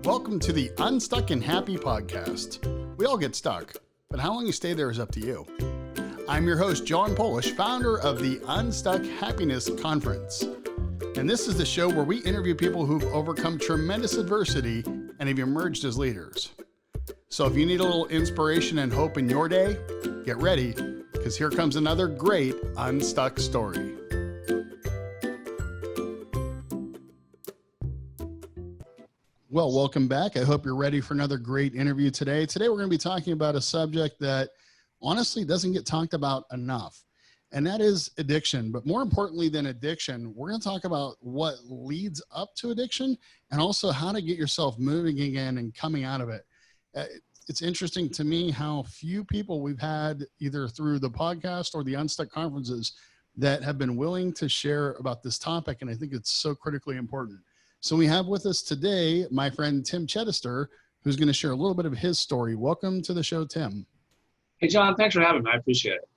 Welcome to the Unstuck and Happy podcast. We all get stuck, but how long you stay there is up to you. I'm your host, John Polish, founder of the Unstuck Happiness Conference. And this is the show where we interview people who've overcome tremendous adversity and have emerged as leaders. So if you need a little inspiration and hope in your day, get ready, because here comes another great Unstuck story. Well, welcome back. I hope you're ready for another great interview today. Today, we're going to be talking about a subject that honestly doesn't get talked about enough, and that is addiction. But more importantly than addiction, we're going to talk about what leads up to addiction and also how to get yourself moving again and coming out of it. It's interesting to me how few people we've had either through the podcast or the Unstuck conferences that have been willing to share about this topic, and I think it's so critically important. So we have with us today my friend Tim Chedester, who's going to share a little bit of his story. Welcome to the show, Tim. Hey, John, thanks for having me. I appreciate it.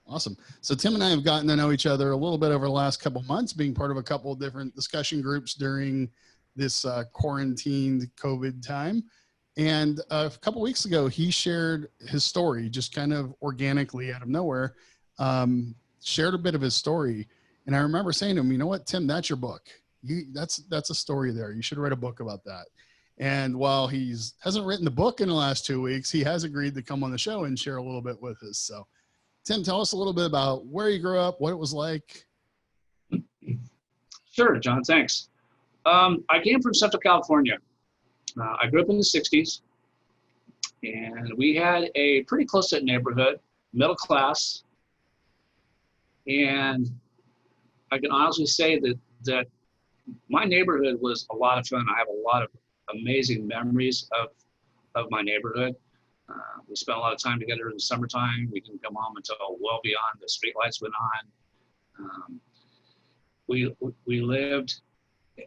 Awesome. So Tim and I have gotten to know each other a little bit over the last couple of months, being part of a couple of different discussion groups during this quarantined COVID time. And a couple of weeks ago, he shared his story, just kind of organically out of nowhere, shared a bit of his story. And I remember saying to him, you know what, Tim, that's your book. That's a story there. You should write a book about that. And while hasn't written the book in the last 2 weeks, he has agreed to come on the show and share a little bit with us. So Tim, tell us a little bit about where you grew up, what it was like. Sure, John, thanks. I came from Central California. I grew up in the 60s, and we had a pretty close-knit neighborhood, middle class. And I can honestly say that my neighborhood was a lot of fun. I have a lot of amazing memories of my neighborhood. We spent a lot of time together in the summertime. We didn't come home until well beyond the streetlights went on. We lived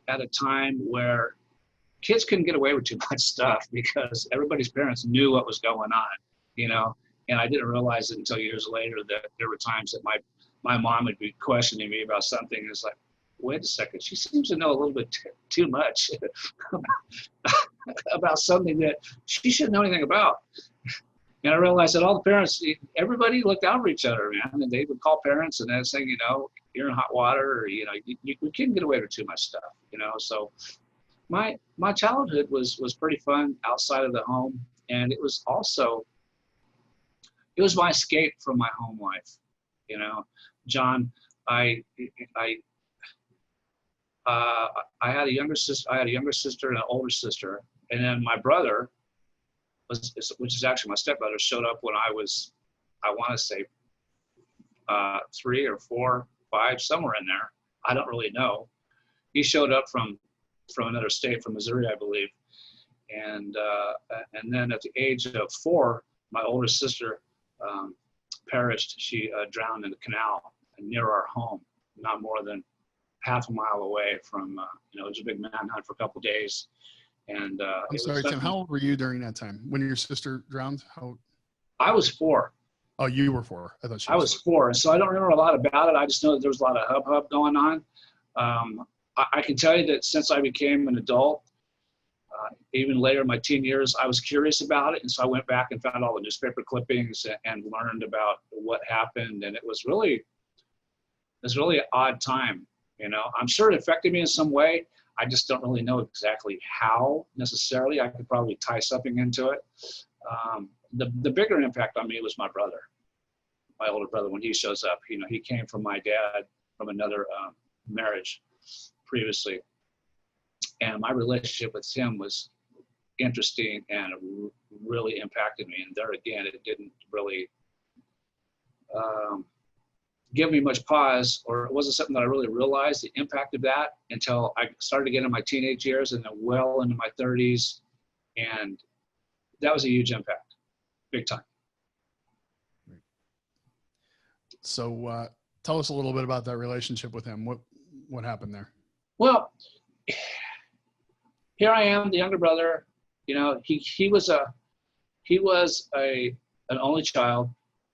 at a time where kids couldn't get away with too much stuff because everybody's parents knew what was going on, you know. And I didn't realize it until years later that there were times that my mom would be questioning me about something. It's like, wait a second, she seems to know a little bit too much about something that she shouldn't know anything about. And I realized that all the parents, everybody looked out for each other, man. And they would call parents and they'd say, you know, you're in hot water, or, you know, you couldn't get away with too much stuff, you know. So my childhood was pretty fun outside of the home. And it was my escape from my home life, you know. John, I had a younger sister. I had a younger sister and an older sister, and then my brother, which is actually my stepbrother, showed up when I was, I want to say, 3 or 4, 5, somewhere in there. I don't really know. He showed up from another state, from Missouri, I believe, and then at the age of 4, my older sister perished. She drowned in the canal near our home, not more than half a mile away from, it was a big manhunt for a couple of days. And I'm sorry, Tim, how old were you during that time when your sister drowned? I was 4. Oh, you were 4. I thought I was 4. So I don't remember a lot about it. I just know that there was a lot of hubbub going on. I can tell you that since I became an adult, even later in my teen years, I was curious about it. And so I went back and found all the newspaper clippings and learned about what happened. And it was really an odd time. You know, I'm sure it affected me in some way. I just don't really know exactly how necessarily. I could probably tie something into it. The bigger impact on me was my brother, my older brother. When he shows up, you know, he came from my dad from another marriage previously. And my relationship with him was interesting and it really impacted me. And there again, it didn't really give me much pause, or it wasn't something that I really realized the impact of that until I started to get in my teenage years and then well into my 30s. And that was a huge impact, big time. So tell us a little bit about that relationship with him. What happened there? Well, here I am, the younger brother. You know, he was an only child,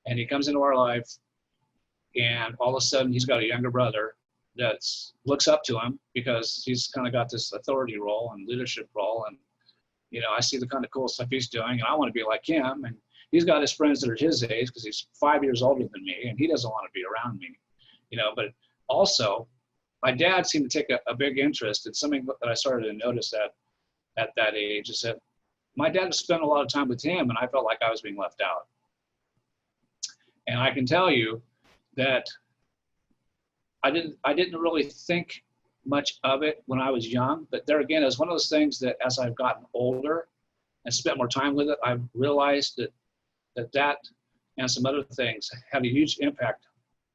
and he comes into our life. And all of a sudden, he's got a younger brother that looks up to him because he's kind of got this authority role and leadership role. I see the kind of cool stuff he's doing, and I want to be like him. And he's got his friends that are his age because he's 5 years older than me, and he doesn't want to be around me, But also, my dad seemed to take a big interest in something that I started to notice at that age, is that my dad spent a lot of time with him, and I felt like I was being left out. And I can tell you that I didn't really think much of it when I was young, but there again, it's one of those things that as I've gotten older and spent more time with it, I've realized that and some other things had a huge impact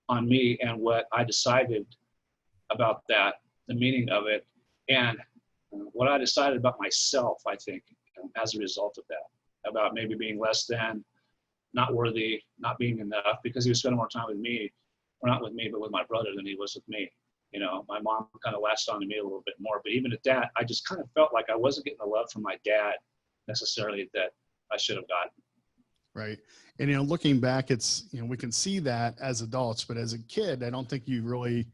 on me and what I decided about that, the meaning of it, and what I decided about myself, I think, as a result of that, about maybe being less than, not worthy, not being enough, because he was spending more time with me, or not with me, but with my brother than he was with me. My mom kind of latched on to me a little bit more, but even at that, I just kind of felt like I wasn't getting the love from my dad necessarily that I should have gotten. Right. And, looking back, it's, we can see that as adults, but as a kid, I don't think you really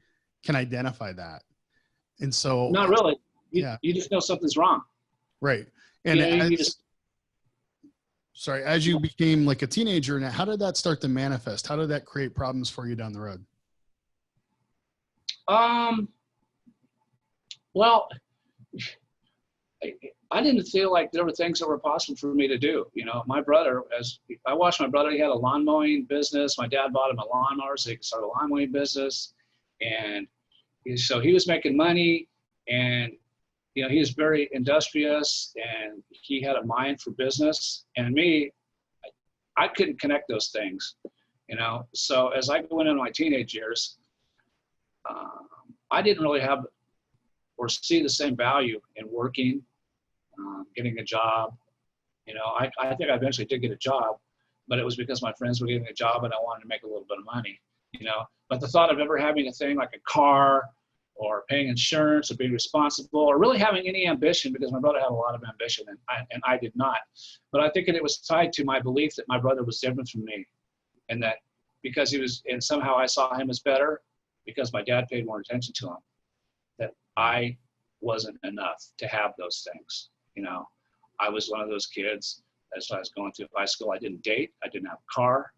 can identify that. And so. Not really. You just know something's wrong. Right. And sorry, as you became like a teenager, now, how did that start to manifest? How did that create problems for you down the road? Well, I didn't feel like there were things that were possible for me to do. My brother, as I watched my brother, he had a lawn mowing business. My dad bought him a lawnmower so he could start a lawn mowing business. And so he was making money, and, he was very industrious, and he had a mind for business. And me, I couldn't connect those things, So as I went into my teenage years, I didn't really have or see the same value in working, getting a job. I think I eventually did get a job, but it was because my friends were getting a job and I wanted to make a little bit of money, But the thought of ever having a thing like a car or paying insurance or being responsible or really having any ambition, because my brother had a lot of ambition and I did not. But I think that it was tied to my belief that my brother was different from me, and that because and somehow I saw him as better because my dad paid more attention to him, that I wasn't enough to have those things. I was one of those kids, as I was going through high school, I didn't date, I didn't have a car,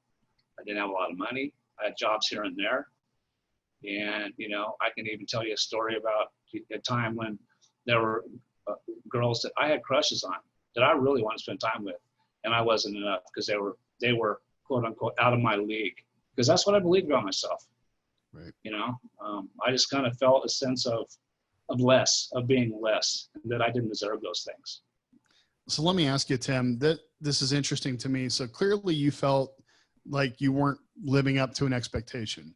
I didn't have a lot of money, I had jobs here and there. And, I can even tell you a story about a time when there were girls that I had crushes on that I really wanted to spend time with, and I wasn't enough because they were quote unquote out of my league, because that's what I believed about myself. Right. I just kind of felt a sense of being less, and that I didn't deserve those things. So let me ask you, Tim, that this is interesting to me. So clearly you felt like you weren't living up to an expectation.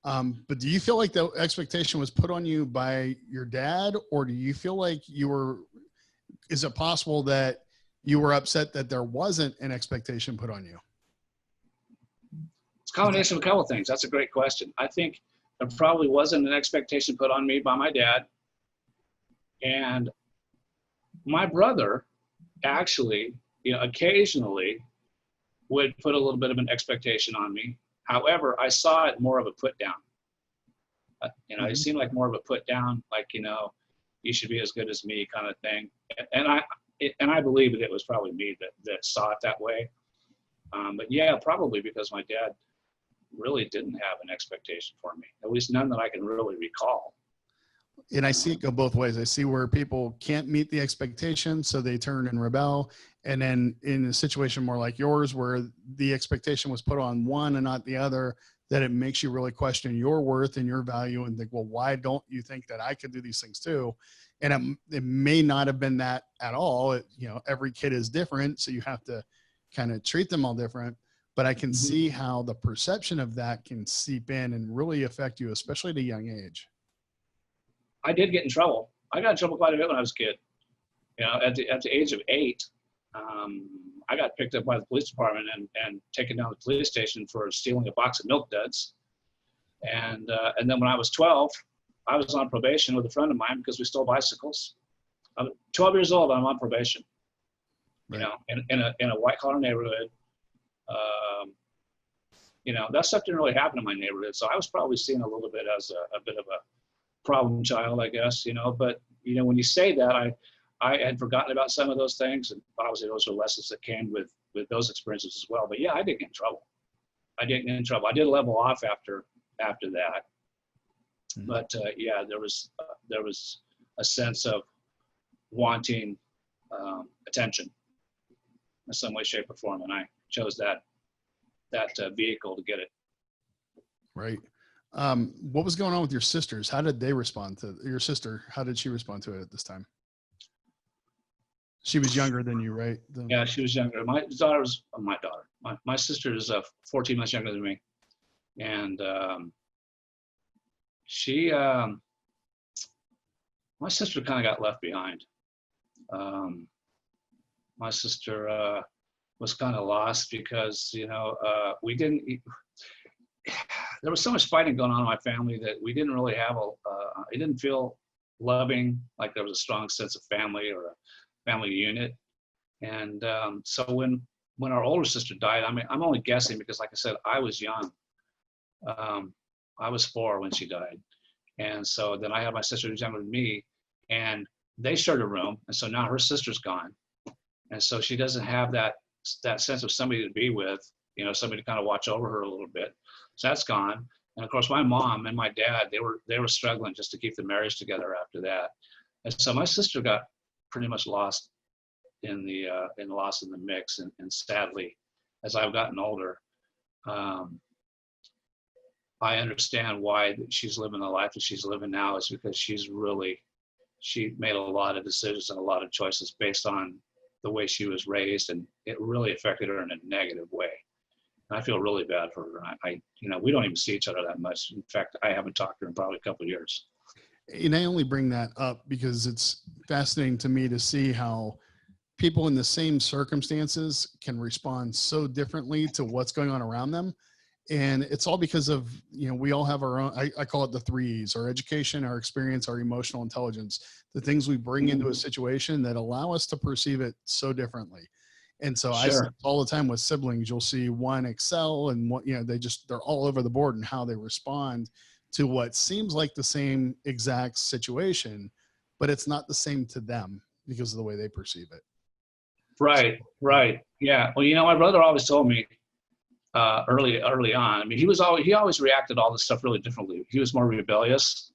But do you feel like the expectation was put on you by your dad, or do you feel like is it possible that you were upset that there wasn't an expectation put on you? It's a combination of a couple of things. That's a great question. I think there probably wasn't an expectation put on me by my dad. And my brother actually, occasionally would put a little bit of an expectation on me. However, I saw it more of a put down. It seemed like more of a put down, like, you should be as good as me kind of thing. And I believe that it was probably me that saw it that way. But yeah, probably because my dad really didn't have an expectation for me, at least none that I can really recall. And I see it go both ways. I see where people can't meet the expectation, so they turn and rebel. And then in a situation more like yours, where the expectation was put on one and not the other, that it makes you really question your worth and your value and think, well, why don't you think that I could do these things too? And it may not have been that at all. Every kid is different, so you have to kind of treat them all different. But I can see how the perception of that can seep in and really affect you, especially at a young age. I did get in trouble. I got in trouble quite a bit when I was a kid. At the age of 8, I got picked up by the police department and taken down to the police station for stealing a box of Milk Duds. And then when I was 12, I was on probation with a friend of mine because we stole bicycles. I'm 12 years old. I'm on probation. Right. In a white collar neighborhood. That stuff didn't really happen in my neighborhood, so I was probably seen a little bit as a bit of a problem child, I guess. But when you say that, I had forgotten about some of those things, and obviously those are lessons that came with those experiences as well. But yeah, I did get in trouble. I did level off after that. But yeah, there was a sense of wanting attention in some way, shape, or form, and I chose that vehicle to get it. Right. What was going on with your sisters? How did they respond to your sister? How did she respond to it at this time? She was younger than you, right? Yeah, she was younger. My sister is 14 months younger than me, and my sister kind of got left behind. My sister was kind of lost because we didn't. There was so much fighting going on in my family that we didn't really have it didn't feel loving, like there was a strong sense of family or a family unit. And so when our older sister died, I mean, I'm only guessing because, like I said, I was young. I was 4 when she died. And so then I had my sister who's younger than me, and they shared a room. And so now her sister's gone. And so she doesn't have that sense of somebody to be with, somebody to kind of watch over her a little bit. So that's gone. And of course, my mom and my dad, they were struggling just to keep the marriage together after that. And so my sister got pretty much lost in the mix. And sadly, as I've gotten older, I understand why she's living the life that she's living now is because she made a lot of decisions and a lot of choices based on the way she was raised, and it really affected her in a negative way. And I feel really bad for her. We don't even see each other that much. In fact, I haven't talked to her in probably a couple of years. And I only bring that up because it's fascinating to me to see how people in the same circumstances can respond so differently to what's going on around them. And it's all because of, we all have our own, I call it the 3 E's: our education, our experience, our emotional intelligence, the things we bring into a situation that allow us to perceive it so differently. And so I see all the time with siblings, you'll see one excel and what, they're all over the board in how they respond to what seems like the same exact situation, but it's not the same to them because of the way they perceive it. Right. Yeah. Well, my brother always told me, early on. I mean, he always reacted to all this stuff really differently. He was more rebellious,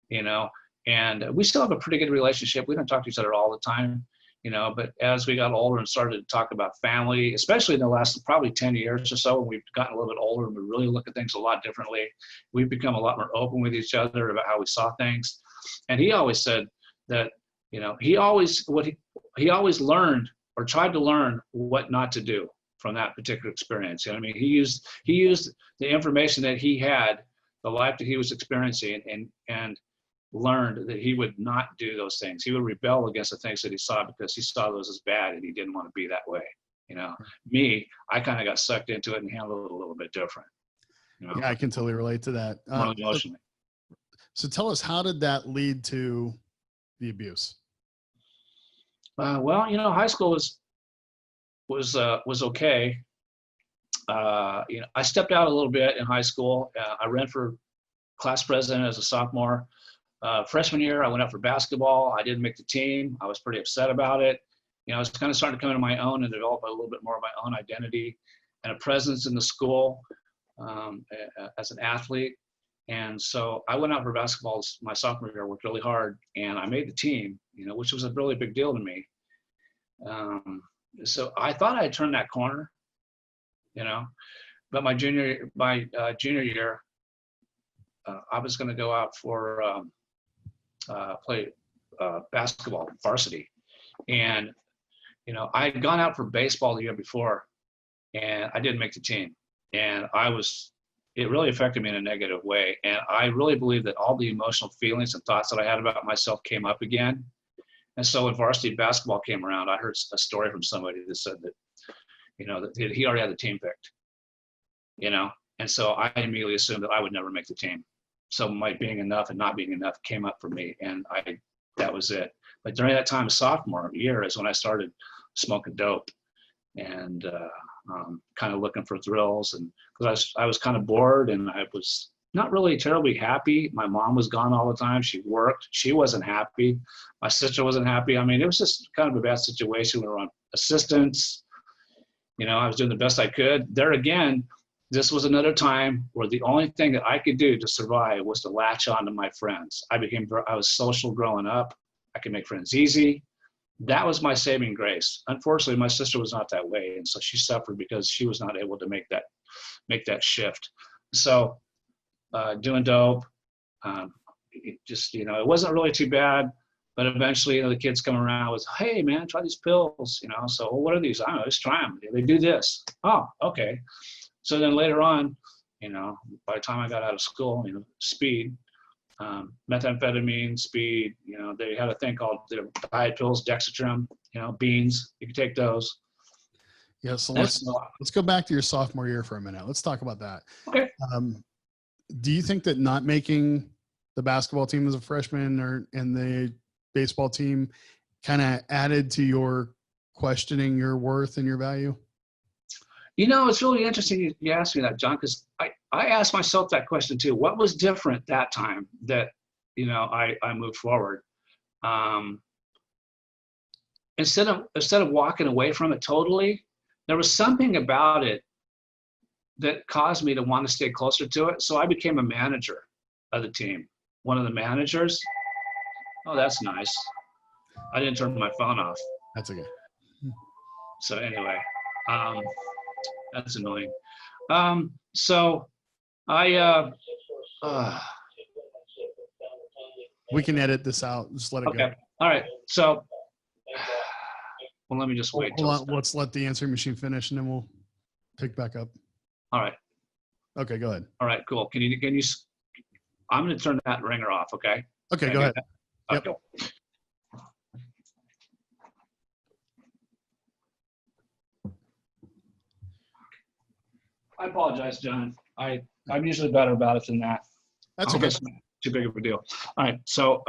and we still have a pretty good relationship. We don't talk to each other all the time, but as we got older and started to talk about family, especially in the last probably 10 years or so, when we've gotten a little bit older and we really look at things a lot differently, we've become a lot more open with each other about how we saw things. And he always said that, he always learned or tried to learn what not to do from that particular experience. I mean, he used the information that he had, the life that he was experiencing, and learned that he would not do those things. He would rebel against the things that he saw because he saw those as bad and he didn't want to be that way. Me, I kind of got sucked into it and handled it a little bit different. Yeah, I can totally relate to that. Emotionally. So tell us, how did that lead to the abuse? Well, high school was okay. I stepped out a little bit in high school. I ran for class president as a sophomore. Freshman year, I went up for basketball. I didn't make the team. I was pretty upset about it. I was kind of starting to come into my own and develop a little bit more of my own identity and a presence in the school as an athlete. And so I went out for basketball my sophomore year, worked really hard, and I made the team, which was a really big deal to me. So I thought I had turned that corner, but my junior year, I was going to go out for play basketball varsity, and I had gone out for baseball the year before, and I didn't make the team, and it really affected me in a negative way, and I really believe that all the emotional feelings and thoughts that I had about myself came up again. And so when varsity basketball came around, I heard a story from somebody that said that, that he already had the team picked, and so I immediately assumed that I would never make the team. So my being enough and not being enough came up for me, and that was it. But during that time, sophomore year, is when I started smoking dope and kind of looking for thrills, and because I was kind of bored, and I was not really terribly happy. My mom was gone all the time. She worked. She wasn't happy. My sister wasn't happy. I mean, it was just kind of a bad situation. We were on assistance. I was doing the best I could. There again, this was another time where the only thing that I could do to survive was to latch on to my friends. I was social growing up. I could make friends easy. That was my saving grace. Unfortunately, my sister was not that way, and so she suffered because she was not able to make that shift. So doing dope, it wasn't really too bad. But eventually, the kids come around with, hey, man, try these pills. So what are these? I don't know, just try them. They do this. Oh, okay. So then later on, by the time I got out of school, speed, methamphetamine, speed, they had a thing called the diet pills, Dexatrim, beans. You could take those. Yeah, so let's go back to your sophomore year for a minute. Let's talk about that. Okay. Do you think that not making the basketball team as a freshman or in the baseball team kind of added to your questioning your worth and your value? It's really interesting you asked me that, John, because I asked myself that question too. What was different that time that, I moved forward? Instead of walking away from it totally, there was something about it that caused me to want to stay closer to it. So I became a manager of the team, one of the managers. Oh, that's nice. I didn't turn my phone off. That's okay. So anyway, that's annoying. So I, we can edit this out. Just let it go. All right. So, well, let me just wait. Let's let the answering machine finish and then we'll pick back up. All right. Okay, go ahead. All right, cool. Can you, I'm going to turn that ringer off. Okay. Okay, go ahead. Yep. Cool. I apologize, John. I'm usually better about it than that. That's okay. It's not too big of a deal. All right. So,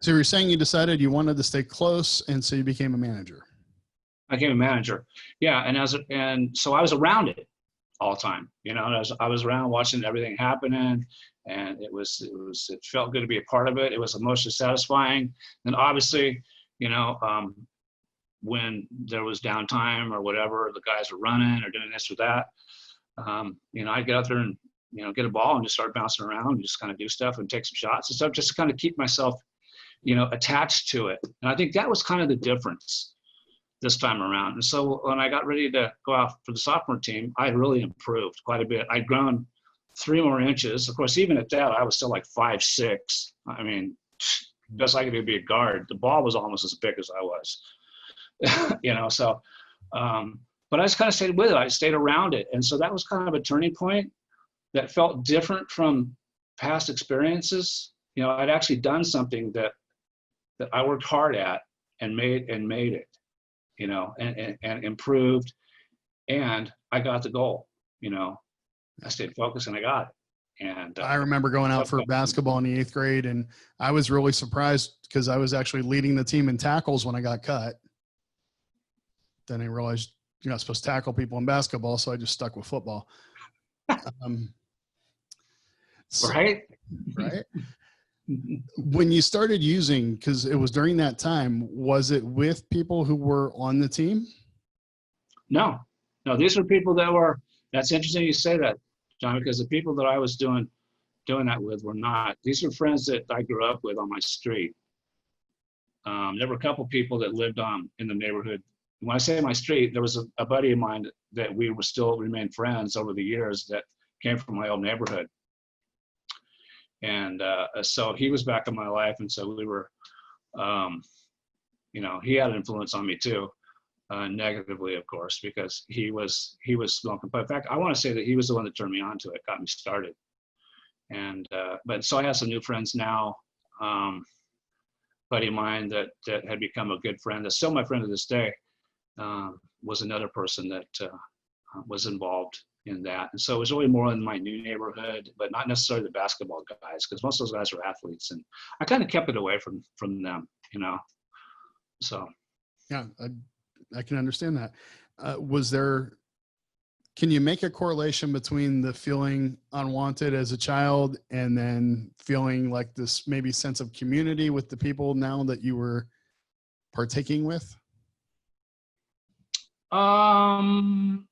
so you're saying you decided you wanted to stay close, and so you became a manager. I became a manager. Yeah. And so I was around it all the time, I was around watching everything happening, and it felt good to be a part of it. It was emotionally satisfying. And obviously, when there was downtime or whatever, the guys were running or doing this or that, I'd get out there and, get a ball and just start bouncing around and just kind of do stuff and take some shots and stuff just to kind of keep myself, attached to it. And I think that was kind of the difference this time around. And so when I got ready to go out for the sophomore team, I really improved quite a bit. I'd grown 3 more inches. Of course, even at that, I was still like 5'6". I mean, best I could do to be a guard. The ball was almost as big as I was. So, but I just kind of stayed with it. I stayed around it. And so that was kind of a turning point that felt different from past experiences. I'd actually done something that I worked hard at and made it, and improved, and I got the goal. I stayed focused and I got it. And I remember going out for basketball in the 8th grade, and I was really surprised because I was actually leading the team in tackles when I got cut. Then I realized you're not supposed to tackle people in basketball, so I just stuck with football. Right. When you started using, because it was during that time, was it with people who were on the team? No, these were people that's interesting you say that, John, because the people that I was doing that with were not. These were friends that I grew up with on my street. There were a couple people that lived in the neighborhood. When I say my street, there was a buddy of mine that we were still remain friends over the years that came from my old neighborhood. And so he was back in my life. And so we were, he had an influence on me too, negatively, of course, because he was smoking. But in fact, I want to say that he was the one that turned me on to it, got me started. And, but so I have some new friends now. Buddy of mine that had become a good friend, that's still my friend to this day, was another person that was involved in that. And so it was really more in my new neighborhood, but not necessarily the basketball guys, because most of those guys were athletes, and I kind of kept it away from them, So. Yeah, I can understand that. Was there Can you make a correlation between the feeling unwanted as a child and then feeling like this maybe sense of community with the people now that you were partaking with? Or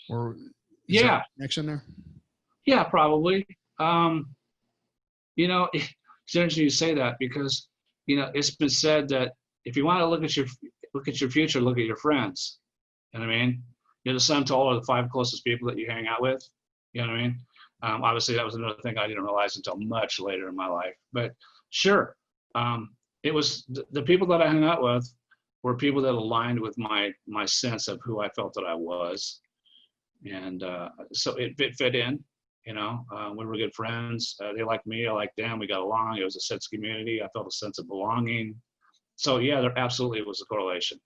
is there Yeah, a connection there? yeah, probably. You know, it's interesting you say that because, you know, it's been said that if you want to look at your future, look at your friends. You know what I mean? You're the sum total of the 5 closest people that you hang out with. You know what I mean? Obviously, that was another thing I didn't realize until much later in my life. But sure, it was the people that I hung out with were people that aligned with my sense of who I felt that I was, and so it fit in. You know, we were good friends. They liked me. I liked them. We got along. It was a sense of community. I felt a sense of belonging. So yeah, there absolutely was a correlation.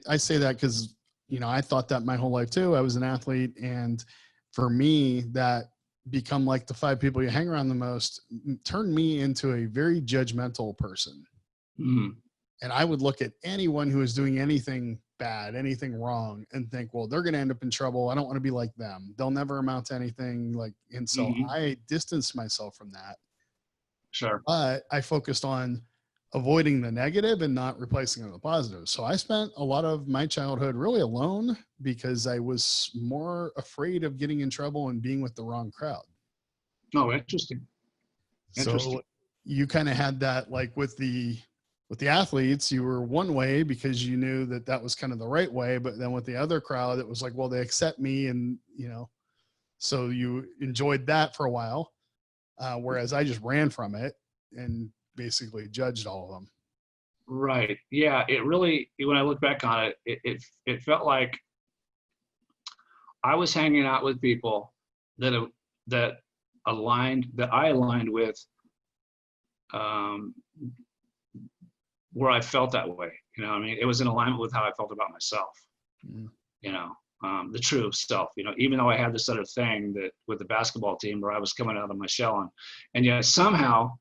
I say that because, you know, I thought that my whole life too. I was an athlete. And for me, that become like the 5 people you hang around the most turned me into a very judgmental person. Mm. And I would look at anyone who is doing anything bad, anything wrong, and think, well, they're going to end up in trouble. I don't want to be like them. They'll never amount to anything. Like, and so Hmm. I distanced myself from that. Sure. But I focused on avoiding the negative and not replacing it with the positive. So I spent a lot of my childhood really alone because I was more afraid of getting in trouble and being with the wrong crowd. Oh, interesting. So Interesting. you kind of had that, like with the athletes, you were one way because you knew that that was kind of the right way. But then with the other crowd, it was like, well, they accept me. And, you know, so you enjoyed that for a while. Whereas I just ran from it and basically judged all of them. Right. Yeah. It really, when I look back on it, it felt like I was hanging out with people that that that I aligned with, um, where I felt that way. You know, I mean, it was in alignment with how I felt about myself. Mm. You know, the true self. You know, even though I had this other thing that with the basketball team where I was coming out of my shell, and yet somehow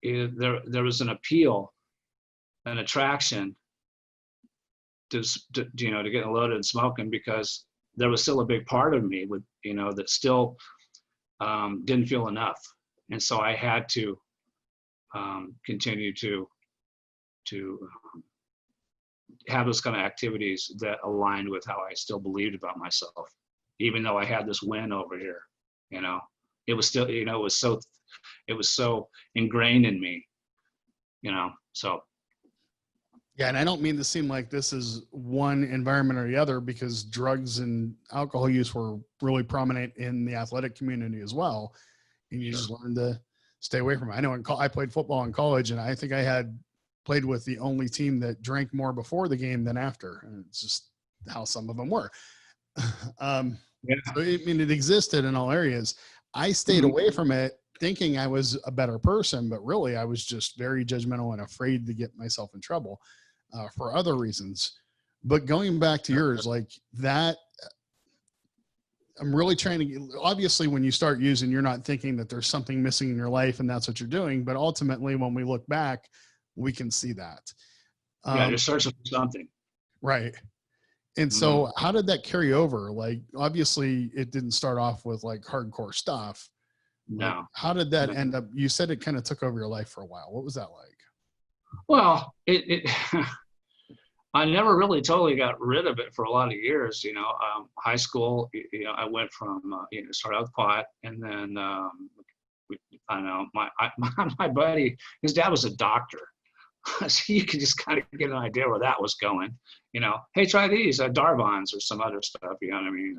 there was an appeal, an attraction to you know to getting loaded and smoking because there was still a big part of me with you know that still didn't feel enough, and so I had to continue to have those kind of activities that aligned with how I still believed about myself, even though I had this win over here. You know, it was still you know it was so ingrained in me. You know, so Yeah, and I don't mean to seem like this is one environment or the other because drugs and alcohol use were really prominent in the athletic community as well, and you sure. just learn to stay away from it. I know I played football in college, and I think I had played with the only team that drank more before the game than after, and it's just how some of them were. um, Yeah. so I mean, it existed in all areas. I stayed Mhm. away from it thinking I was a better person, but really I was just very judgmental and afraid to get myself in trouble for other reasons. But going back to yours, like that, I'm really trying to, obviously, when you start using, you're not thinking that there's something missing in your life and that's what you're doing. But ultimately, when we look back, we can see that. Yeah, you're Um, searching for something. right. And Mhm. so, how did that carry over? Like, obviously, it didn't start off with like hardcore stuff. Like, No, how did that no. end up? You said it kind of took over your life for a while. What was that like? Well, I never really totally got rid of it for a lot of years. You know, high school, you know, I went from, you know, started out with pot and then, I don't know, my buddy, his dad was a doctor. So you could just kind of get an idea where that was going. You know, hey, try these, Darvons or some other stuff, you know what I mean?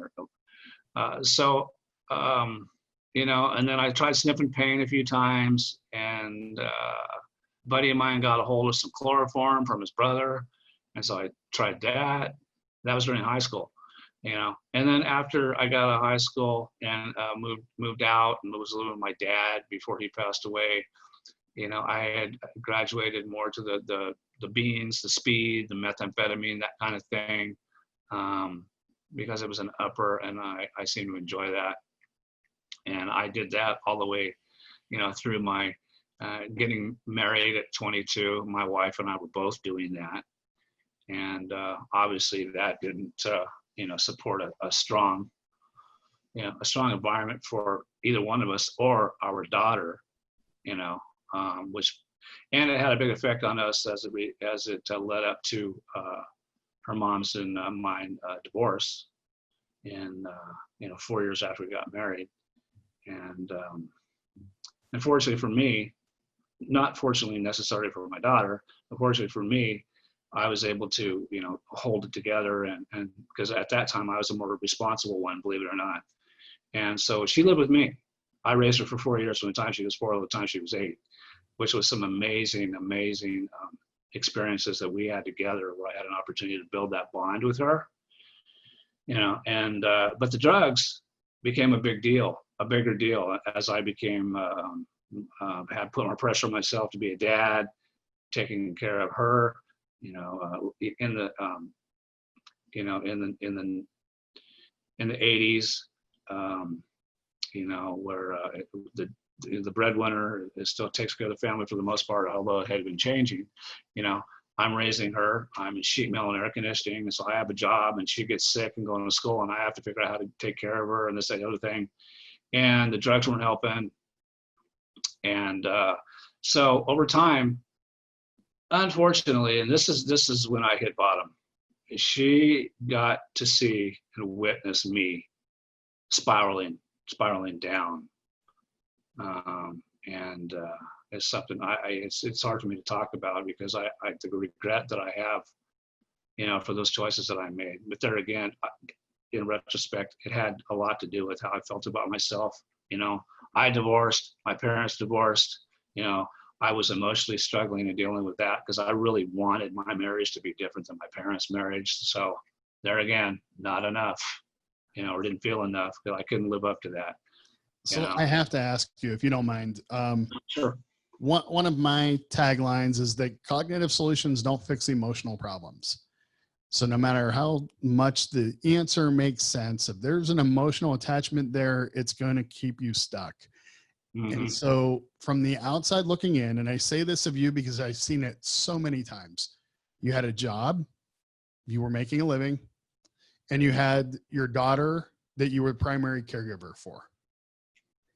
So, um, you know, and then I tried sniffing pain a few times and, a buddy of mine got a hold of some chloroform from his brother. And so I tried that. That was during high school, you know. And then after I got out of high school and moved out and was living with my dad before he passed away, you know, I had graduated more to the beans, the speed, the methamphetamine, that kind of thing, because it was an upper, and I seemed to enjoy that. And I did that all the way, you know, through my getting married at 22. My wife and I were both doing that, And obviously that didn't, support a strong, a strong environment for either one of us or our daughter, which, and it had a big effect on us as it led up to her mom's and mine divorce, and 4 years after we got married. And unfortunately for me, not fortunately necessarily for my daughter, but fortunately for me, I was able to, hold it together, and because at that time I was a more responsible one, believe it or not. And so she lived with me. I raised her for 4 years, from the time she was 4 to the time she was 8, which was some amazing experiences that we had together, where I had an opportunity to build that bond with her, and but the drugs became a bigger deal as I became, had put more pressure on myself to be a dad, taking care of her, in the, in the 80s, where the breadwinner still takes care of the family for the most part, although it had been changing. I'm raising her. I'm in sheet metal and air conditioning, and so I have a job, and she gets sick and going to school, and I have to figure out how to take care of her and this, that, the other thing. And the drugs weren't helping. And so over time, unfortunately, and this is when I hit bottom, she got to see and witness me spiraling down. And it's something it's hard for me to talk about, because the regret that I have, for those choices that I made. But there again, in retrospect, it had a lot to do with how I felt about myself. I divorced, my parents divorced, I was emotionally struggling and dealing with that, because I really wanted my marriage to be different than my parents' marriage. So there again, not enough, or didn't feel enough, because I couldn't live up to that. So I have to ask you, if you don't mind. Sure. One of my taglines is that cognitive solutions don't fix emotional problems. So no matter how much the answer makes sense, if there's an emotional attachment there, it's going to keep you stuck. Mm-hmm. And so from the outside looking in, and I say this of you because I've seen it so many times, you had a job, you were making a living, and you had your daughter that you were primary caregiver for.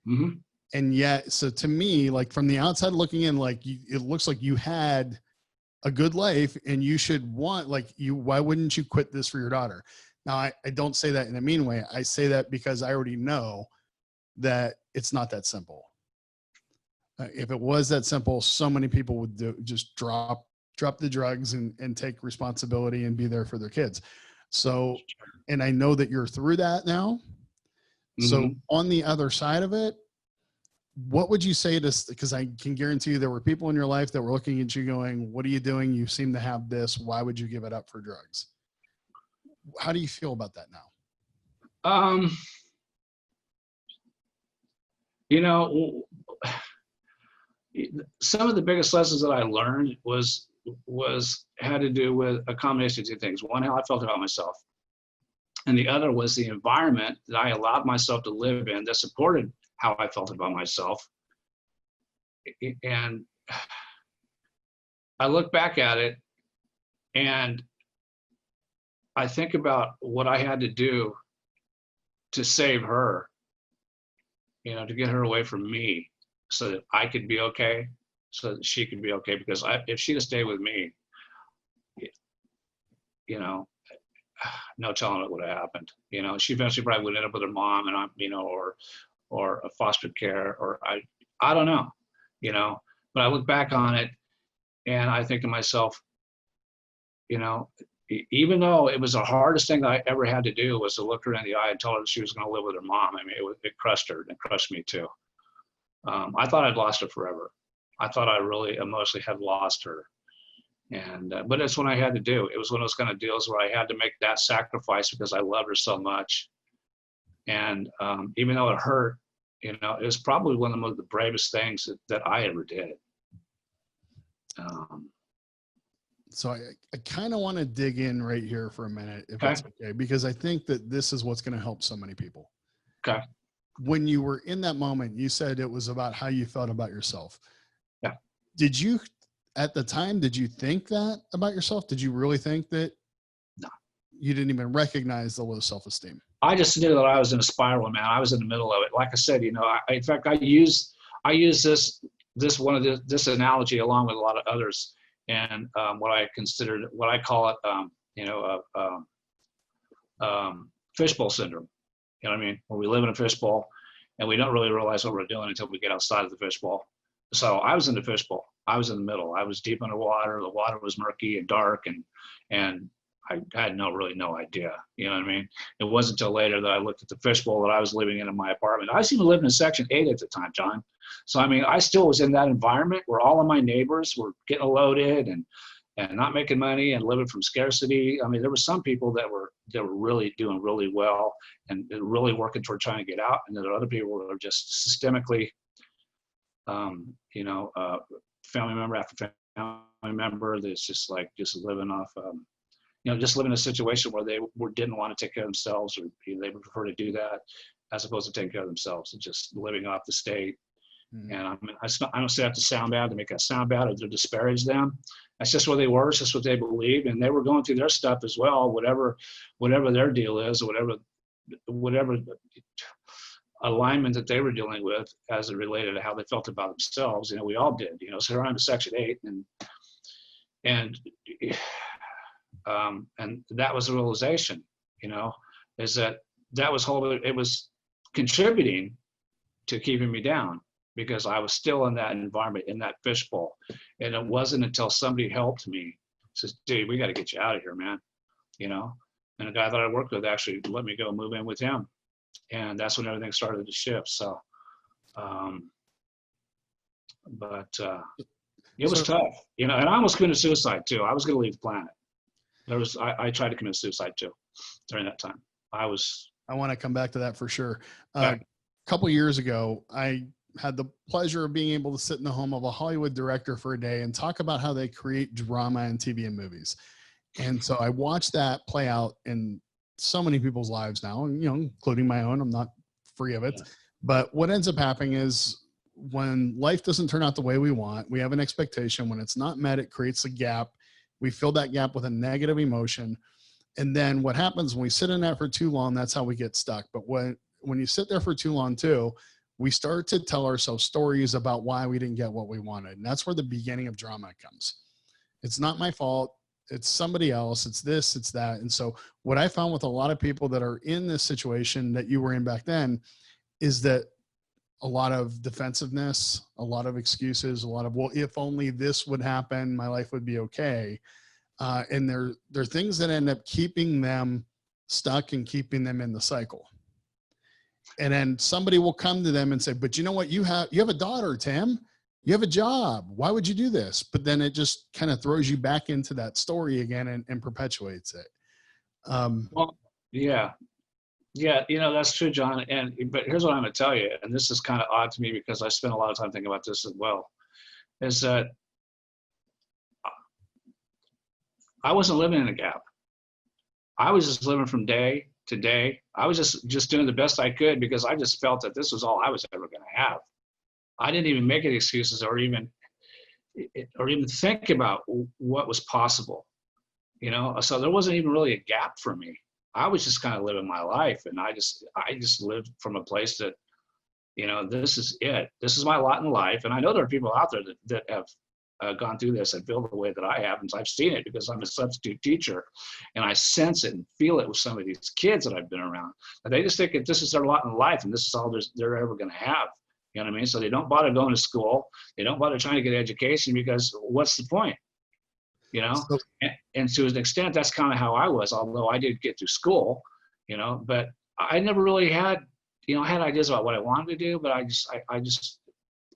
Mm-hmm. And yet, so to me, like from the outside looking in, like it looks like you had a good life, and you should want, why wouldn't you quit this for your daughter? Now, I don't say that in a mean way. I say that because I already know that it's not that simple. If it was that simple, so many people would just drop the drugs and take responsibility and be there for their kids. So, and I know that you're through that now. Mm-hmm. So on the other side of it, what would you say to, because I can guarantee you there were people in your life that were looking at you going, what are you doing? You seem to have this. Why would you give it up for drugs? How do you feel about that now? Some of the biggest lessons that I learned had to do with a combination of two things. One, how I felt about myself. And the other was the environment that I allowed myself to live in that supported how I felt about myself. And I look back at it, and I think about what I had to do to save her, to get her away from me, so that I could be okay, so that she could be okay. Because if she'd have stayed with me, no telling what would have happened. She eventually probably would end up with her mom, and I'm, or a foster care, or I don't know, but I look back on it and I think to myself, even though it was the hardest thing that I ever had to do was to look her in the eye and tell her that she was going to live with her mom. I mean, it crushed her, and crushed me too. I thought I'd lost her forever. I thought I really emotionally had lost her. And, but it's what I had to do. It was one of those kind of deals where I had to make that sacrifice because I loved her so much. And even though it hurt, it was probably one of the bravest things that I ever did. So I kind of want to dig in right here for a minute, if it's okay, because I think that this is what's going to help so many people. Okay. When you were in that moment, you said it was about how you felt about yourself. Yeah. Did you, at the time, did you think that about yourself? Did you really think that? No. You didn't even recognize the low self-esteem? I just knew that I was in a spiral, man. I was in the middle of it. Like I said, you know, in fact, I use this analogy along with a lot of others, and what I call it, fishbowl syndrome. You know what I mean? Where we live in a fishbowl, and we don't really realize what we're doing until we get outside of the fishbowl. So I was in the fishbowl. I was in the middle. I was deep underwater. The water was murky and dark, and I had no idea. You know what I mean? It wasn't until later that I looked at the fishbowl that I was living in my apartment. I was even living in Section 8 at the time, John. So, I mean, I still was in that environment where all of my neighbors were getting loaded and not making money and living from scarcity. I mean, there were some people that were really doing really well and really working toward trying to get out. And there are other people that are just systemically, family member after family member that's just living off, just living in a situation where they didn't want to take care of themselves, or they would prefer to do that as opposed to taking care of themselves and just living off the state. Mm-hmm. And I don't say that to sound bad, to make that sound bad or to disparage them. That's just where they were. It's just what they believe, and they were going through their stuff as well. Whatever their deal is, or whatever alignment that they were dealing with as it related to how they felt about themselves. We all did. So around to Section 8, and that was the realization. Is that it was contributing to keeping me down, because I was still in that environment, in that fishbowl. And it wasn't until somebody helped me, says, dude, we got to get you out of here, man. And a guy that I worked with actually let me go move in with him. And that's when everything started to shift. So, it was tough, and I almost committed suicide too. I was going to leave the planet. I tried to commit suicide too during that time. I want to come back to that for sure. A couple years ago, I had the pleasure of being able to sit in the home of a Hollywood director for a day and talk about how they create drama in TV and movies. And so I watched that play out in so many people's lives now, and, including my own. I'm not free of it. Yeah. But what ends up happening is when life doesn't turn out the way we want, we have an expectation. When it's not met, it creates a gap. We fill that gap with a negative emotion. And then what happens when we sit in that for too long, that's how we get stuck. But when you sit there for too long too, we start to tell ourselves stories about why we didn't get what we wanted. And that's where the beginning of drama comes. It's not my fault. It's somebody else. It's this, it's that. And so what I found with a lot of people that are in this situation that you were in back then is that a lot of defensiveness, a lot of excuses, a lot of, well, if only this would happen, my life would be okay. And they're things that end up keeping them stuck and keeping them in the cycle. And then somebody will come to them and say, but you know what? You have a daughter, Tim. You have a job. Why would you do this? But then it just kind of throws you back into that story again and perpetuates it. Yeah, that's true, John. But here's what I'm going to tell you, and this is kind of odd to me because I spent a lot of time thinking about this as well, is that I wasn't living in a gap. I was just living from day to day. I was just doing the best I could because I just felt that this was all I was ever going to have. I didn't even make any excuses or even think about what was possible, So there wasn't even really a gap for me. I was just kind of living my life, and I just lived from a place that, this is it. This is my lot in life. And I know there are people out there that have gone through this and feel the way that I have, and I've seen it because I'm a substitute teacher, and I sense it and feel it with some of these kids that I've been around. And they just think that this is their lot in life, and this is all they're ever going to have. You know what I mean? So they don't bother going to school. They don't bother trying to get education because what's the point? And to an extent, that's kind of how I was, although I did get through school, but I never really had, I had ideas about what I wanted to do, but I just,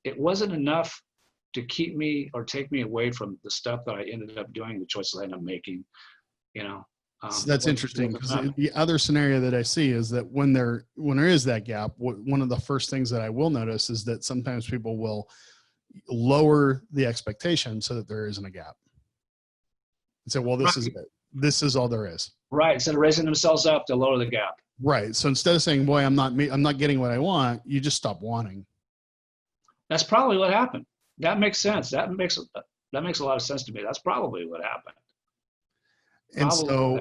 it wasn't enough to keep me or take me away from the stuff that I ended up doing, the choices I ended up making, So that's interesting, because the other scenario that I see is that when there is that gap, one of the first things that I will notice is that sometimes people will lower the expectation so that there isn't a gap. And say, well, this is it. This is all there is. Right. Instead of raising themselves up, to lower the gap. Right. So instead of saying, boy, I'm not getting what I want, you just stop wanting. That's probably what happened. That makes sense. that makes a lot of sense to me. That's probably what happened. And Probably. so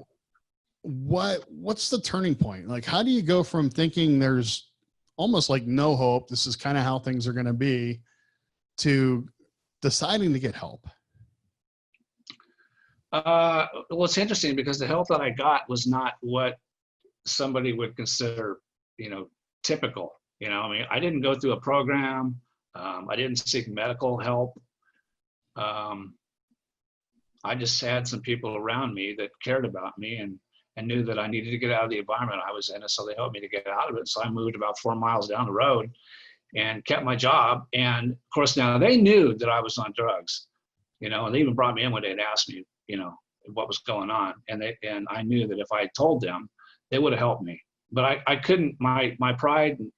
what's the turning point? Like, how do you go from thinking there's almost like no hope, this is kind of how things are going to be, to deciding to get help? Well, it's interesting because the help that I got was not what somebody would consider, typical. I mean, I didn't go through a program. I didn't seek medical help. I just had some people around me that cared about me and knew that I needed to get out of the environment I was in. And so they helped me to get out of it. So I moved about 4 miles down the road and kept my job. And of course, now they knew that I was on drugs, and they even brought me in one day and asked me, what was going on. And I knew that if I told them, they would have helped me. But I couldn't, my pride, and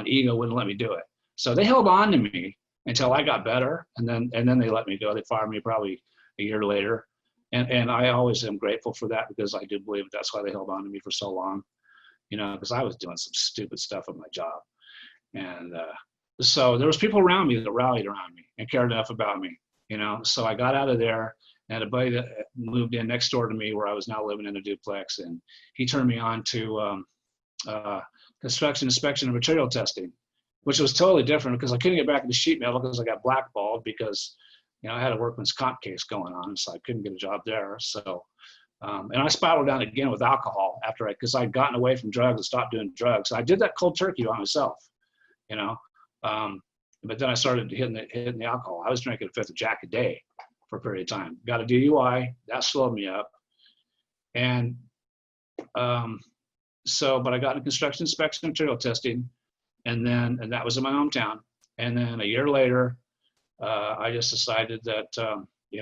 ego wouldn't let me do it. So they held on to me until I got better. And then they let me go. They fired me probably a year later. And I always am grateful for that, because I do believe that's why they held on to me for so long, because I was doing some stupid stuff at my job. And so there was people around me that rallied around me and cared enough about me, so I got out of there. And a buddy that moved in next door to me, where I was now living in a duplex, and he turned me on to construction inspection and material testing, which was totally different, because I couldn't get back into sheet metal because I got blackballed because, I had a workman's comp case going on, so I couldn't get a job there. So, and I spiraled down again with alcohol because I'd gotten away from drugs and stopped doing drugs. I did that cold turkey by myself, but then I started hitting the alcohol. I was drinking a fifth of Jack a day for a period of time. Got a DUI, that slowed me up. And but I got into construction inspection and material testing, and that was in my hometown. And then a year later, I just decided that,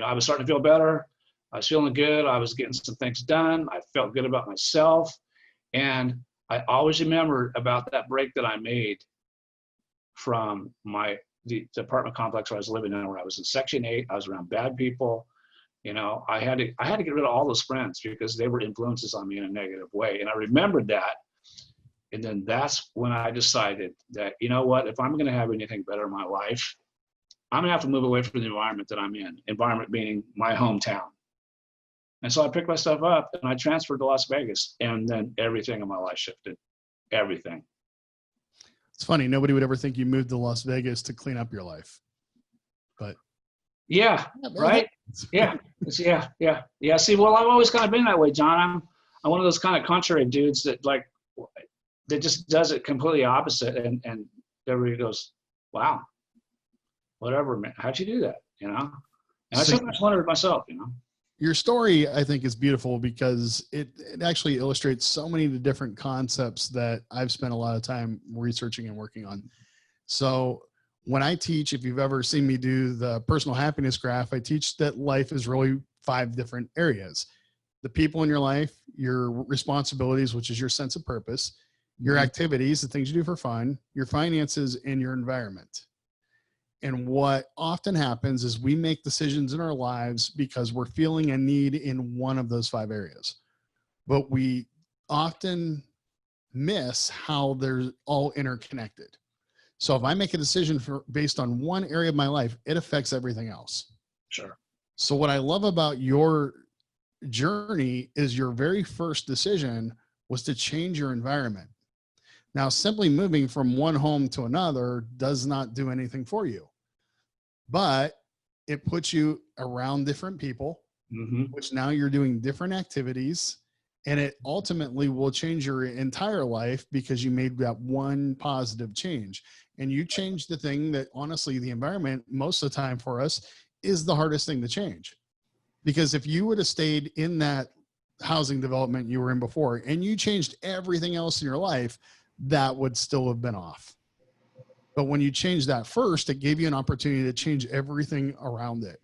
I was starting to feel better. I was feeling good. I was getting some things done. I felt good about myself. And I always remembered about that break that I made from the apartment complex where I was living in, where I was in Section 8. I was around bad people. I had to get rid of all those friends because they were influences on me in a negative way. And I remembered that. And then that's when I decided that, if I'm going to have anything better in my life, I'm going to have to move away from the environment that I'm in, environment being my hometown. And so I picked my stuff up and I transferred to Las Vegas, and then everything in my life shifted. Everything. It's funny. Nobody would ever think you moved to Las Vegas to clean up your life, but yeah, right. Yeah. Yeah. See, well, I've always kind of been that way, John. I'm one of those kind of contrary dudes that just does it completely opposite. And everybody goes, wow, whatever, man, how'd you do that? And I sometimes wondered myself, Your story, I think, is beautiful because it actually illustrates so many of the different concepts that I've spent a lot of time researching and working on. So when I teach, if you've ever seen me do the personal happiness graph, I teach that life is really 5 different areas: the people in your life, your responsibilities, which is your sense of purpose, your activities, the things you do for fun, your finances, and your environment. And what often happens is we make decisions in our lives because we're feeling a need in one of those 5 areas, but we often miss how they're all interconnected. So if I make a decision based on one area of my life, it affects everything else. Sure. So what I love about your journey is your very first decision was to change your environment. Now, simply moving from one home to another does not do anything for you, but it puts you around different people, which now you're doing different activities, and it ultimately will change your entire life because you made that one positive change. And you changed the thing that, honestly, the environment most of the time for us is the hardest thing to change. Because if you would have stayed in that housing development you were in before and you changed everything else in your life, that would still have been off. But when you changed that first, it gave you an opportunity to change everything around it.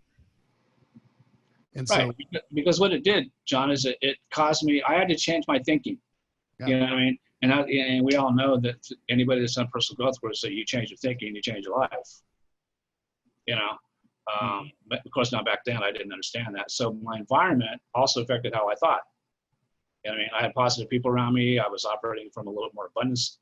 And right. So, because what it did, John, is it caused me, I had to change my thinking. Yeah. You know what I mean? And we all know that anybody that's done personal growth would say, you change your thinking, you change your life. But of course, not back then, I didn't understand that. So my environment also affected how I thought. I had positive people around me. I was operating from a little more abundance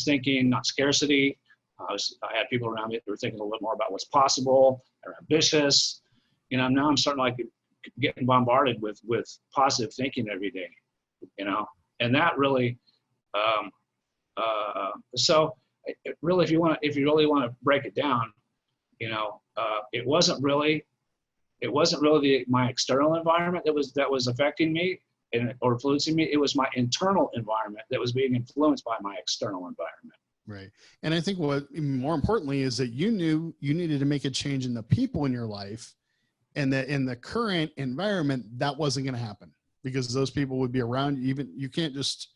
thinking, not scarcity. I had people around me that were thinking a little bit more about what's possible. or ambitious. You know, now I'm starting like getting bombarded with positive thinking every day, you know, and that really, so it really, if you really want to break it down, you know, it wasn't really my external environment that was affecting me or influencing me. It was my internal environment that was being influenced by my external environment. Right. And I think what more importantly is that you knew you needed to make a change in the people in your life, and that in the current environment, that wasn't going to happen because those people would be around you. Even you can't just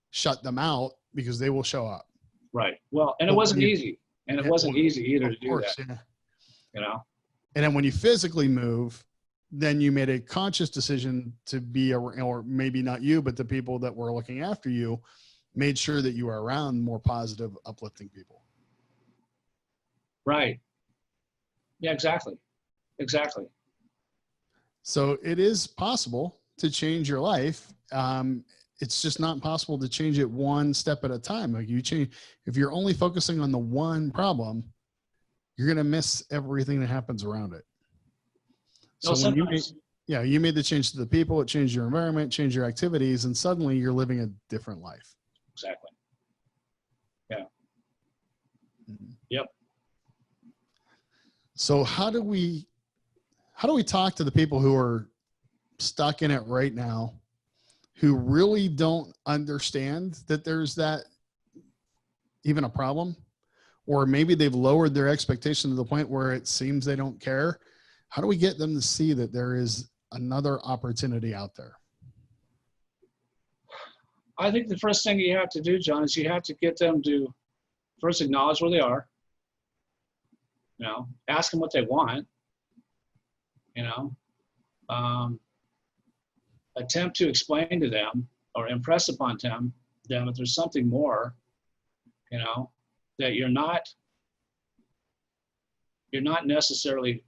shut them out because they will show up. Right. Well, and it wasn't easy. And it wasn't easy either to do that. Yeah. You know? And then when you physically move, then you made a conscious decision to be, or maybe not you, but the people that were looking after you made sure that you were around more positive, uplifting people. Right. Yeah, exactly. Exactly. So it is possible to change your life. It's just not possible to change it one step at a time. Like if you're only focusing on the one problem, you're going to miss everything that happens around it. So when you made the change to the people, it changed your environment, changed your activities, and suddenly you're living a different life. Exactly. Yeah. Mm-hmm. Yep. So how do we talk to the people who are stuck in it right now, who really don't understand that there's that even a problem, or maybe they've lowered their expectation to the point where it seems they don't care? How do we get them to see that there is another opportunity out there? I think the first thing you have to do, John, is you have to get them to first acknowledge where they are. You know, ask them what they want. You know, attempt to explain to them or impress upon them that there's something more. You know, that you're not necessarily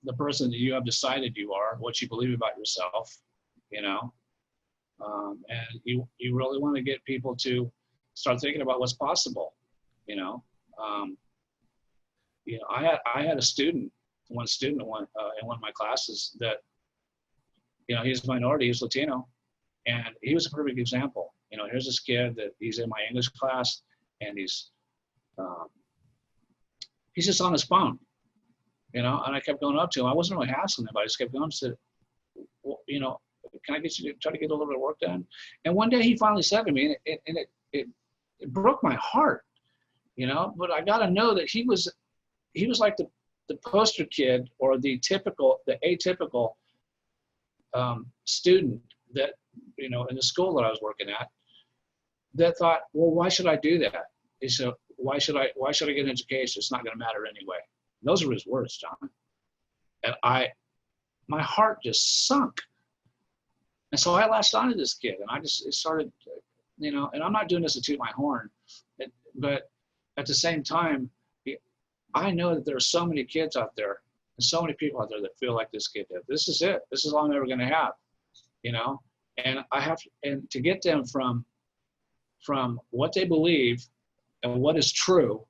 the person that you have decided you are, what you believe about yourself. You know, and you really want to get people to start thinking about what's possible. You know, I had one student in one of my classes that, you know, he's a minority, he's Latino, and he was a perfect example. You know, here's this kid that he's in my English class, and he's just on his phone. You know, and I kept going up to him. I wasn't really asking him, but I just kept going and said, well, you know, can I get you to try to get a little bit of work done? And one day he finally said to me, and it broke my heart, you know, but I got to know that he was like the poster kid, or the atypical student that, you know, in the school that I was working at, that thought, well, why should I do that? He said, why should I get an education? It's not going to matter anyway. Those are his words, John. And my heart just sunk. And so I latched onto this kid, and it started, you know, and I'm not doing this to toot my horn, but at the same time, I know that there are so many kids out there and so many people out there that feel like this kid did. This is it. This is all I'm ever going to have, you know, and and to get them from what they believe and what is true,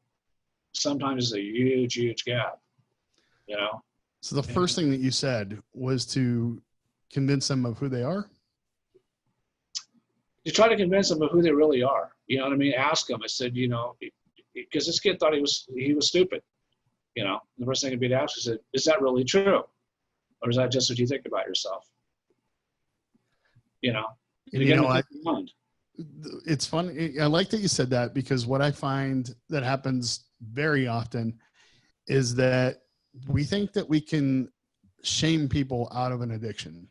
sometimes is a huge, huge gap, you know? So the first thing that you said was to convince them of who they are? To try to convince them of who they really are. You know what I mean? Ask them. I said, you know, because this kid thought he was stupid. You know, the first thing would be to ask, I said, is that really true? Or is that just what you think about yourself? You know? You know, it's funny. I like that you said that, because what I find that happens very often is that we think that we can shame people out of an addiction.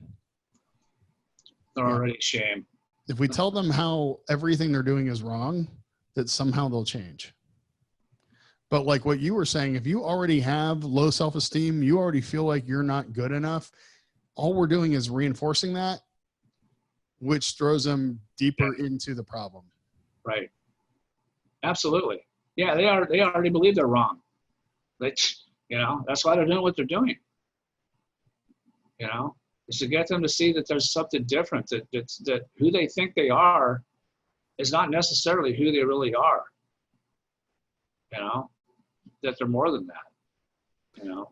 They're already shamed. If we tell them how everything they're doing is wrong, that somehow they'll change. But like what you were saying, if you already have low self-esteem, you already feel like you're not good enough, all we're doing is reinforcing that, which throws them deeper into the problem. Right. Absolutely. Yeah, they already believe they're wrong. You know, that's why they're doing what they're doing. You know, is to get them to see that there's something different, that who they think they are is not necessarily who they really are. You know, that they're more than that, you know?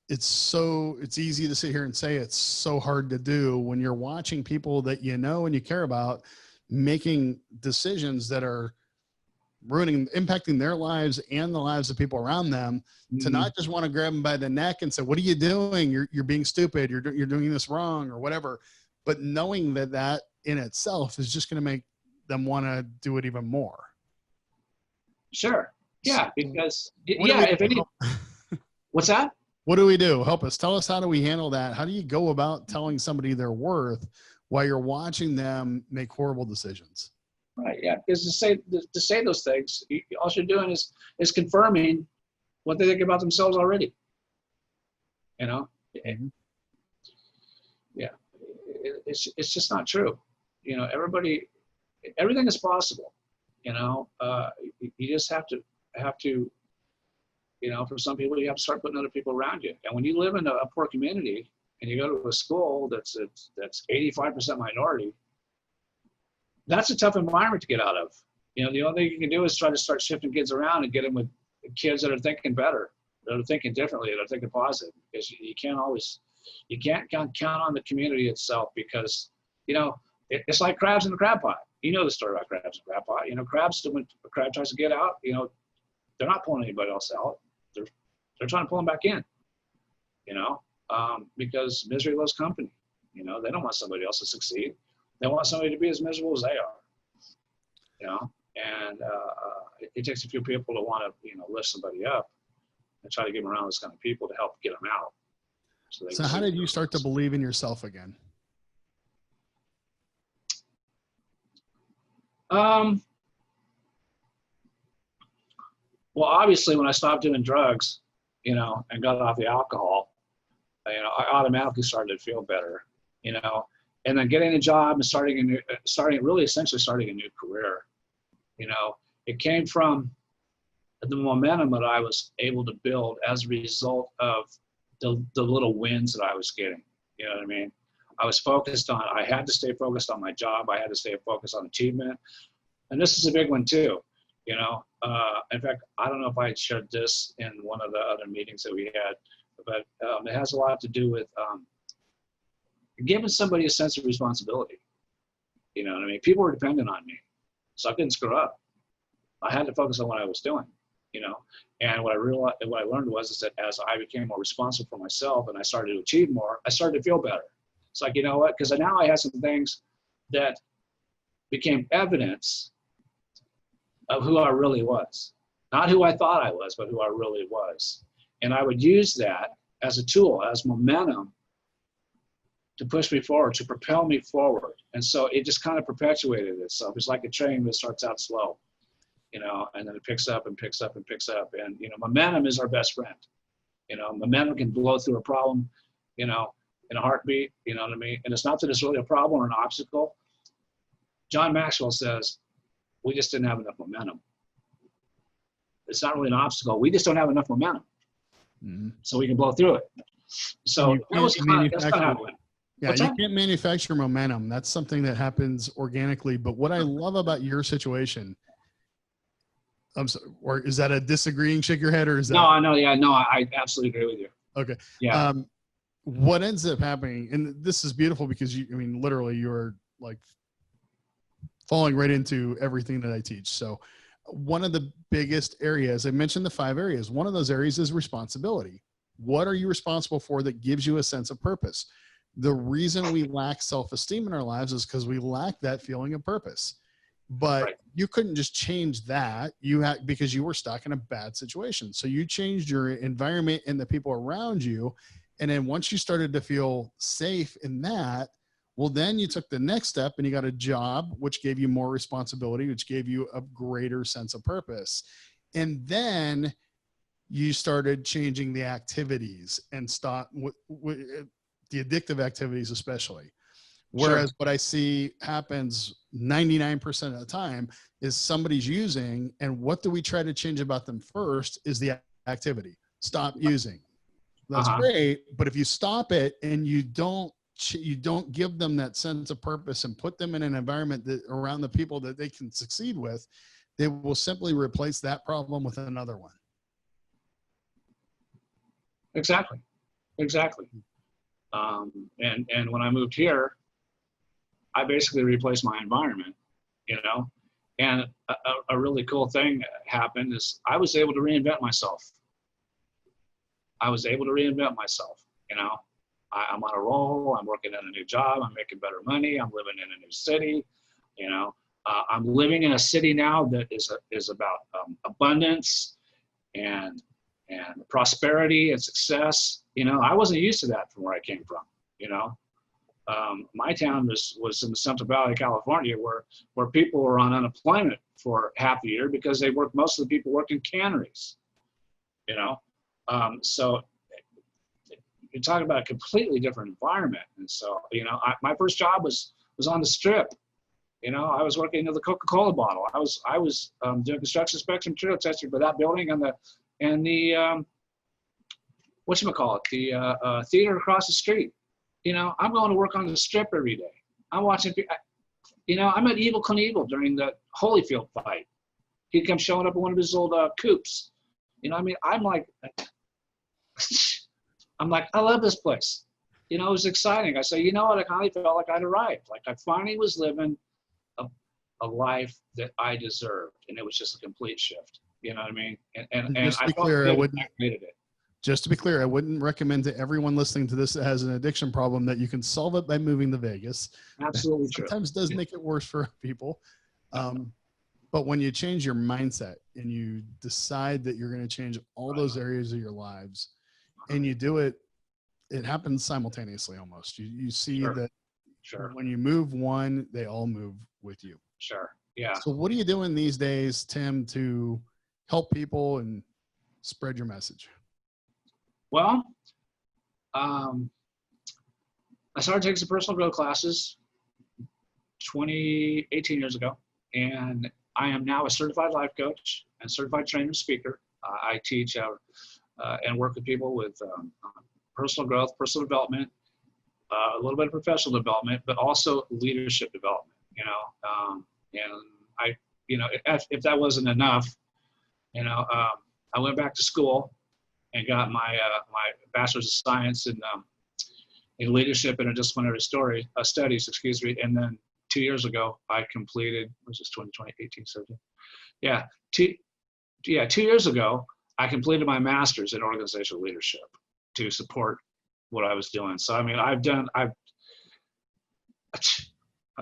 It's easy to sit here and say it's so hard to do when you're watching people that you know and you care about making decisions that are impacting their lives and the lives of people around them, to not just want to grab them by the neck and say, what are you doing? You're being stupid. You're doing this wrong or whatever. But knowing that in itself is just going to make them want to do it even more. Sure. Yeah. Because what's that? What do we do? Help us. Tell us, how do we handle that? How do you go about telling somebody their worth while you're watching them make horrible decisions? Right. Yeah. Because to say those things, all you're doing is confirming what they think about themselves already. You know. Mm-hmm. Yeah. It's just not true. You know, everything is possible. You know, you just have to. You know, for some people, you have to start putting other people around you. And when you live in a poor community and you go to a school that's 85% minority, that's a tough environment to get out of. You know, the only thing you can do is try to start shifting kids around and get them with kids that are thinking better, that are thinking differently, that are thinking positive. Because you can't count on the community itself, because, you know, it's like crabs in the crab pot. You know the story about crabs in the crab pot. You know, when a crab tries to get out, you know, they're not pulling anybody else out. They're trying to pull them back in, you know, because misery loves company. You know, they don't want somebody else to succeed. They want somebody to be as miserable as they are, you know, and it takes a few people to want to, you know, lift somebody up and try to get them around those kind of people to help get them out. So how did you start to believe in yourself again? Well, obviously, when I stopped doing drugs, you know, and got off the alcohol, you know, I automatically started to feel better, you know, and then getting a job and starting a new career, you know, it came from the momentum that I was able to build as a result of the little wins that I was getting. You know what I mean? I had to stay focused on my job. I had to stay focused on achievement. And this is a big one too. You know, in fact, I don't know if I had shared this in one of the other meetings that we had, but it has a lot to do with giving somebody a sense of responsibility. You know what I mean? People were dependent on me, so I didn't screw up. I had to focus on what I was doing, you know. And what I learned was that as I became more responsible for myself and I started to achieve more, I started to feel better. It's like, you know what? Because now I had some things that became evidence of who I really was. Not who I thought I was, but who I really was. And I would use that as a tool, as momentum to push me forward, to propel me forward. And so it just kind of perpetuated itself. It's like a train that starts out slow, you know, and then it picks up and picks up and picks up. And, you know, momentum is our best friend. You know, momentum can blow through a problem, you know, in a heartbeat, you know what I mean? And it's not that it's really a problem or an obstacle. John Maxwell says, we just didn't have enough momentum. It's not really an obstacle. We just don't have enough momentum. Mm-hmm. So we can blow through it. So that's kind of how it went. Yeah, you can't manufacture momentum. That's something that happens organically. But what I love about your situation, or is that a disagreeing shake your head, or is that? No, I absolutely agree with you. Okay. Yeah. What ends up happening, and this is beautiful because literally you're like falling right into everything that I teach. So one of the biggest areas, I mentioned the 5 areas. One of those areas is responsibility. What are you responsible for that gives you a sense of purpose? The reason we lack self-esteem in our lives is because we lack that feeling of purpose. But you couldn't just change that because you were stuck in a bad situation. So you changed your environment and the people around you. And then once you started to feel safe in that, well, then you took the next step and you got a job, which gave you more responsibility, which gave you a greater sense of purpose. And then you started changing the activities and stop the addictive activities, especially. Whereas what I see happens 99% of the time is somebody's using, and what do we try to change about them first is the activity. Stop using. That's great. But if you stop it and you don't give them that sense of purpose and put them in an environment that around the people that they can succeed with, they will simply replace that problem with another one. Exactly. Exactly. And when I moved here, I basically replaced my environment, you know. And a really cool thing happened is I was able to reinvent myself. I was able to reinvent myself, you know. I'm on a roll. I'm working in a new job. I'm making better money. I'm living in a new city, you know. I'm living in a city now that is about abundance and prosperity and success. You know, I wasn't used to that from where I came from, you know. My town was in the Central Valley, California, where people were on unemployment for half a year because most of the people worked in canneries, you know. So you're talking about a completely different environment. And so, you know, my first job was on the strip. You know, I was working in the Coca-Cola bottle. I was doing construction inspection material testing for that building and the whatchamacallit, the theater across the street. You know, I'm going to work on the strip every day. I'm watching, you know, I met Evel Knievel during the Holyfield fight. He'd come showing up in one of his old coupes. You know, I mean, I'm like, I love this place. You know, it was exciting. I say, you know what, I finally felt like I'd arrived. Like I finally was living a life that I deserved. And it was just a complete shift. You know what I mean? And Just to I be felt clear, good when I created it. just to be clear, I wouldn't recommend to everyone listening to this that has an addiction problem that you can solve it by moving to Vegas. Absolutely true. Sometimes does make it worse for people. But when you change your mindset and you decide that you're going to change all those areas of your lives and you do it, it happens simultaneously almost. You see that when you move one, they all move with you. Sure. Yeah. So what are you doing these days, Tim, to help people and spread your message? Well, I started taking some personal growth classes 18 years ago, and I am now a certified life coach and certified trainer and speaker. I teach and work with people with personal growth, personal development, a little bit of professional development, but also leadership development, you know. And I, you know, if that wasn't enough, you know, I went back to school and got my my bachelor's of science in leadership and interdisciplinary studies, excuse me. And then 2 years ago, I completed, was this 2020, 18, 17? Yeah, 2 years ago, I completed my master's in organizational leadership to support what I was doing. So, I mean,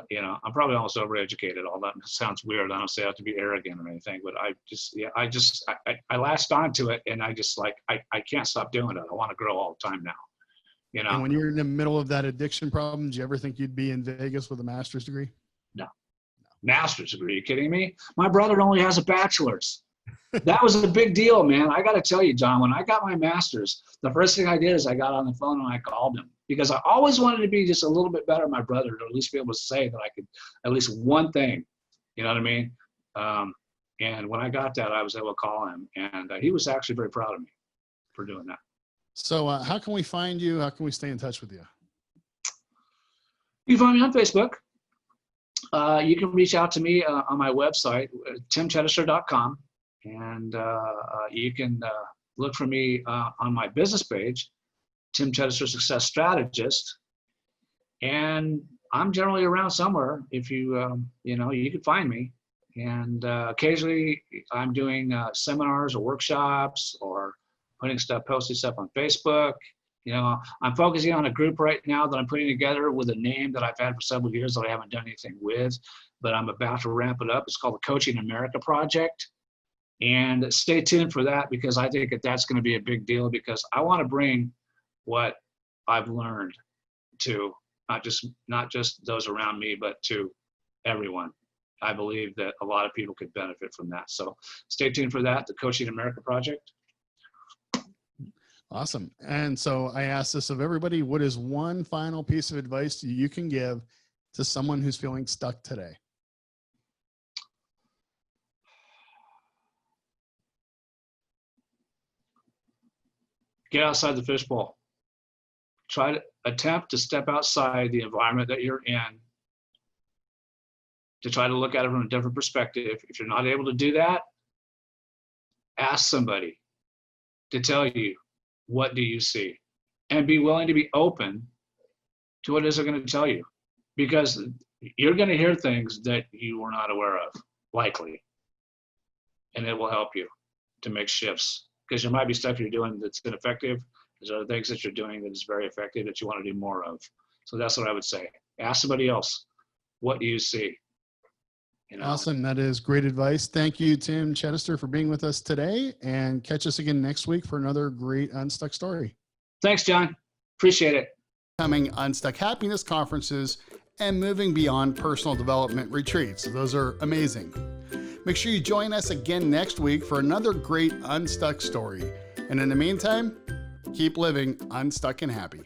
you know, I'm probably almost overeducated. All that sounds weird. I don't say I have to be arrogant or anything, but I latched onto it, and I can't stop doing it. I want to grow all the time now. You know. And when you're in the middle of that addiction problem, did you ever think you'd be in Vegas with a master's degree? No. Master's degree? Are you kidding me? My brother only has a bachelor's. That was a big deal, man. I got to tell you, John, when I got my master's, the first thing I did is I got on the phone and I called him because I always wanted to be just a little bit better than my brother, to at least be able to say that I could at least one thing. You know what I mean? And when I got that, I was able to call him, and he was actually very proud of me for doing that. So how can we find you? How can we stay in touch with you? You can find me on Facebook. You can reach out to me on my website, timchedester.com. And you can look for me on my business page, Tim Chedester Success Strategist. And I'm generally around somewhere. If you, you know, you can find me. And occasionally I'm doing seminars or workshops or posting stuff on Facebook. You know, I'm focusing on a group right now that I'm putting together with a name that I've had for several years that I haven't done anything with, but I'm about to ramp it up. It's called the Coaching America Project. And stay tuned for that, because I think that's going to be a big deal, because I want to bring what I've learned to not just those around me, but to everyone. I believe that a lot of people could benefit from that. So stay tuned for that, the Coaching America Project. Awesome. And so I asked this of everybody: what is one final piece of advice you can give to someone who's feeling stuck today? Get outside the fishbowl. Try to attempt to step outside the environment that you're in, to try to look at it from a different perspective. If you're not able to do that, ask somebody to tell you What do you see? And be willing to be open to what it is they're going to tell you, because you're going to hear things that you were not aware of, likely. And it will help you to make shifts, because there might be stuff you're doing that's ineffective. There's other things that you're doing that is very effective that you want to do more of. So that's what I would say. Ask somebody else, what do you see? You know? Awesome. That is great advice. Thank you, Tim Chedester, for being with us today, and catch us again next week for another great Unstuck story. Thanks, John. Appreciate it. Coming Unstuck Happiness conferences and moving beyond personal development retreats. Those are amazing. Make sure you join us again next week for another great Unstuck story. And in the meantime, keep living unstuck and happy.